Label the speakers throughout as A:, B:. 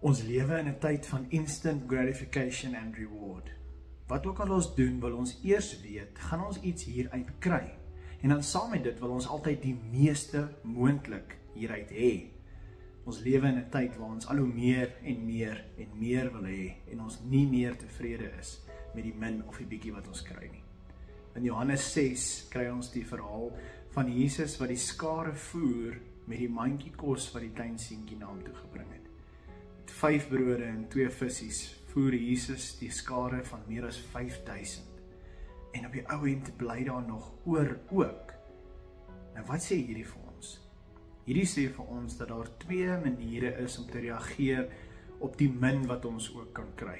A: Ons lewe in 'n tyd van instant gratification and reward. Wat ook al ons doen, wil ons eers weet, gaan ons iets hieruit kry. En dan saam met dit wil ons altyd die meeste moontlik hieruit hê. Ons lewe in 'n tyd waar ons al hoe meer en meer en meer wil hê en ons nie meer tevrede is met die min of die bietjie wat ons kry nie. In Johannes 6 kry ons die verhaal van Jesus wat die skare voer met die mandjie kos wat die klein seentjie na hom toe gebring het. Met 5 brode en 2 visse voer Jesus die skare van meer as 5000. En op die ou end bly daar nog oor ook. Nou wat sê hierdie vir ons? Hierdie sê vir ons dat daar 2 maniere is om te reageer op die min wat ons ook kan kry.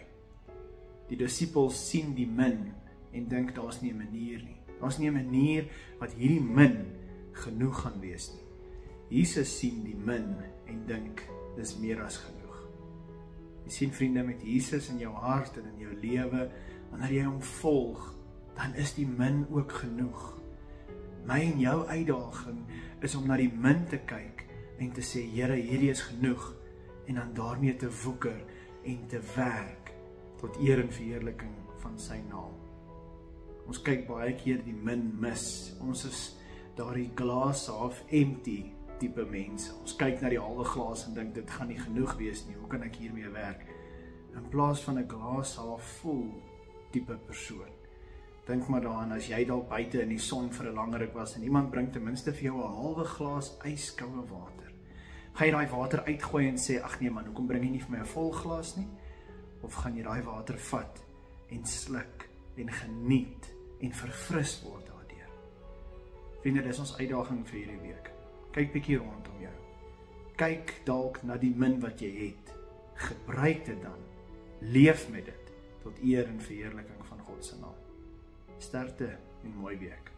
A: Die disippels sien die min en dink daar's nie 'n manier nie. Daar's nie 'n manier wat hierdie min genoeg gaan wees nie. Jesus sien die min en dink dis meer as genoeg. Jy sien vriende, met Jesus in jou hart en in jou lewe, wanneer jy hom volg, dan is die min ook genoeg. My en jou uitdaging is om na die min te kyk en te sê, Here, hierdie is genoeg, en dan daarmee te woeker en te werk tot eer en verheerliking van sy naam. Ons kyk baie keer die min mis. Ons is daardie glass half empty tipe mense. Ons kyk na die halwe glas en dink dit gaan nie genoeg wees nie. Hoe kan ek hiermee werk? In plaas van 'n glas half vol tipe persoon. Dink maar daaraan as jy dalk buite in die son vir 'n langer ruk was en iemand bring ten minste vir jou 'n halwe glas yskoue water. Gaan jy daai water uitgooi en sê, ag nee man, hoekom bring jy nie vir my 'n vol glas nie? Of gaan jy daai water vat en sluk en geniet en verfris word daardeur? Vriende, dis ons uitdaging vir hierdie week. Kyk bietjie rondom jou. Kyk dalk na die min wat jy het. Gebruik dit dan. Leef met dit tot eer en verheerliking van God se naam. Sterkte en mooi week.